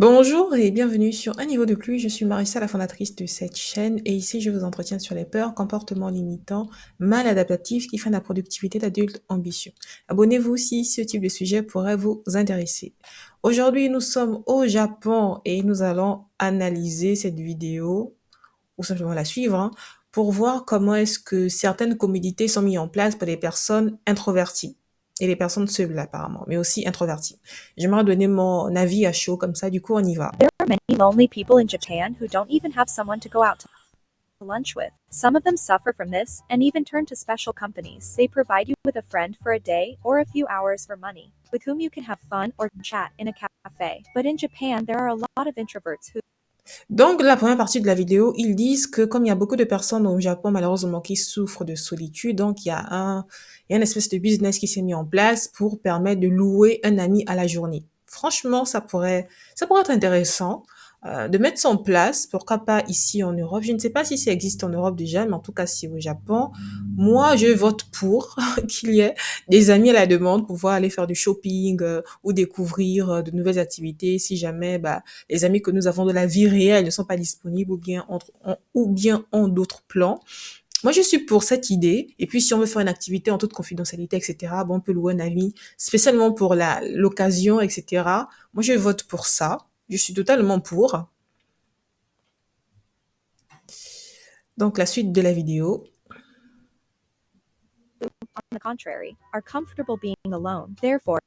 Bonjour et bienvenue sur Un niveau de plus. Je suis Marissa, la fondatrice de cette chaîne et ici je vous entretiens sur les peurs, comportements limitants, mal adaptatifs qui freinent la productivité d'adultes ambitieux. Abonnez-vous si ce type de sujet pourrait vous intéresser. Aujourd'hui, nous sommes au Japon et nous allons analyser cette vidéo ou simplement la suivre pour voir comment est-ce que certaines commodités sont mises en place pour les personnes introverties et les personnes seules apparemment, mais aussi introverties. J'aimerais donner mon avis à chaud comme ça, du coup on y va. There are many lonely people in Japan who don't even have someone to go out to lunch with. Some of them suffer from this and even turn to special companies. They provide you with a friend for a day or a few hours for money, with whom you can have fun or chat in a cafe. But in Japan, there are a lot of introverts who Donc, la première partie de la vidéo, ils disent que comme il y a beaucoup de personnes au Japon, malheureusement, qui souffrent de solitude, donc il y a une espèce de business qui s'est mis en place pour permettre de louer un ami à la journée. Franchement, ça pourrait être intéressant de mettre ça en place. Pourquoi pas ici en Europe? Je ne sais pas si ça existe en Europe déjà, mais en tout cas, si au Japon, moi, je vote pour qu'il y ait des amis à la demande pour pouvoir aller faire du shopping ou découvrir de nouvelles activités si jamais, les amis que nous avons de la vie réelle ne sont pas disponibles ou bien en d'autres plans. Moi, je suis pour cette idée. Et puis, si on veut faire une activité en toute confidentialité, etc., bon, on peut louer un ami spécialement pour l'occasion, etc. Moi, je vote pour ça. Je suis totalement pour. Donc, la suite de la vidéo. on the contrary, are comfortable being alone. Therefore,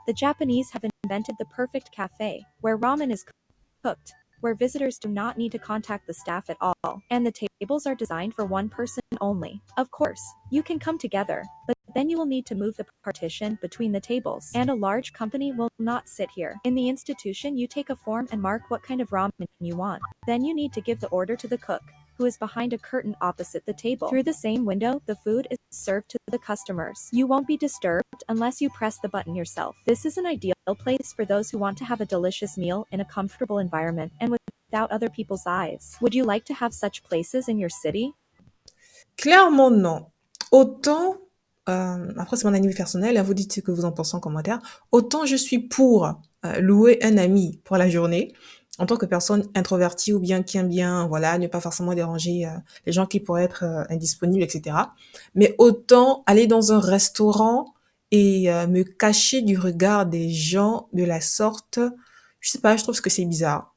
the Japanese have invented the perfect cafe, where ramen is cooked, where visitors do not need to contact the staff at all, and the tables are designed for one person only. Of course, you can come together, but then you will need to move the partition between the tables, and a large company will not sit here. In the institution, you take a form and mark what kind of ramen you want. Then you need to give the order to the cook, who is behind a curtain opposite the table. Through the same window, the food is served to the customers. You won't be disturbed unless you press the button yourself. This is an ideal place for those who want to have a delicious meal in a comfortable environment and without other people's eyes. Would you like to have such places in your city? Clairement, non. Autant, après c'est mon avis personnel, vous dites ce que vous en pensez en commentaire, autant je suis pour louer un ami pour la journée, en tant que personne introvertie ou bien qui aime bien, voilà, ne pas forcément déranger les gens qui pourraient être indisponibles, etc. Mais autant aller dans un restaurant et me cacher du regard des gens de la sorte, je sais pas, je trouve que c'est bizarre.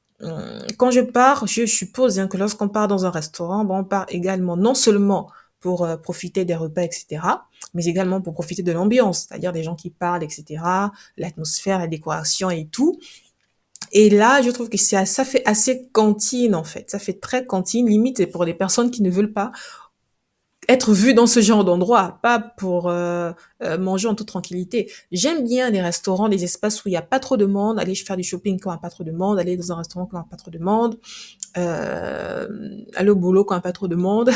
Quand je pars, je suppose que lorsqu'on part dans un restaurant, bon, on part également non seulement pour profiter des repas, etc., mais également pour profiter de l'ambiance, c'est-à-dire des gens qui parlent, etc., l'atmosphère, la décoration et tout. Et là, je trouve que ça fait assez cantine, en fait. Ça fait très cantine, limite, c'est pour les personnes qui ne veulent pas être vues dans ce genre d'endroit, pas pour manger en toute tranquillité. J'aime bien les restaurants, les espaces où il n'y a pas trop de monde, aller faire du shopping quand il n'y a pas trop de monde, aller dans un restaurant quand il n'y a pas trop de monde, aller au boulot quand il n'y a pas trop de monde.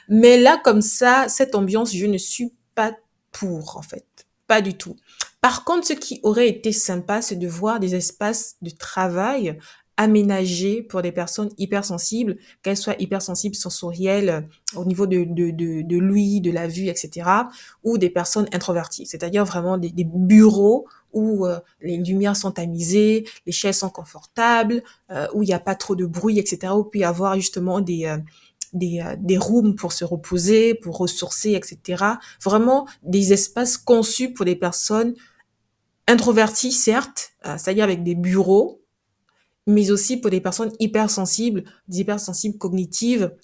Mais là, comme ça, cette ambiance, je ne suis pas pour, en fait. Pas du tout. Par contre, ce qui aurait été sympa, c'est de voir des espaces de travail aménagés pour des personnes hypersensibles, qu'elles soient hypersensibles sensorielles au niveau de l'ouïe, de la vue, etc., ou des personnes introverties, c'est-à-dire vraiment des bureaux où les lumières sont tamisées, les chaises sont confortables, où il n'y a pas trop de bruit, etc., où il peut y avoir justement des rooms pour se reposer, pour ressourcer, etc. Vraiment des espaces conçus pour des personnes introverties, certes, c'est-à-dire avec des bureaux, mais aussi pour des personnes hypersensibles, des hypersensibles cognitives,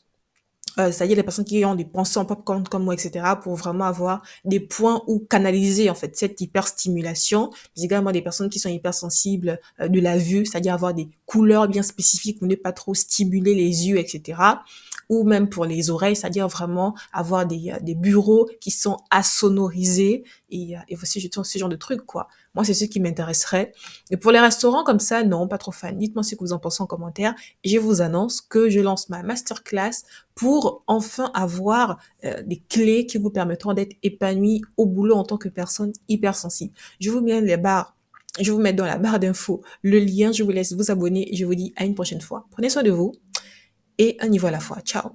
c'est-à-dire les personnes qui ont des pensées en popcorn comme moi, etc., pour vraiment avoir des points où canaliser en fait cette hyperstimulation, mais également des personnes qui sont hypersensibles de la vue, c'est-à-dire avoir des couleurs bien spécifiques pour ne pas trop stimuler les yeux, etc., ou même pour les oreilles, c'est-à-dire vraiment avoir des bureaux qui sont assonorisés et voici justement ce genre de trucs, quoi. Moi, c'est ce qui m'intéresserait. Et pour les restaurants comme ça, non, pas trop fan. Dites-moi ce que vous en pensez en commentaire. Et je vous annonce que je lance ma masterclass pour enfin avoir des clés qui vous permettront d'être épanoui au boulot en tant que personne hypersensible. Je vous mets je vous mets dans la barre d'infos le lien, je vous laisse vous abonner et je vous dis à une prochaine fois. Prenez soin de vous et un niveau à la fois. Ciao.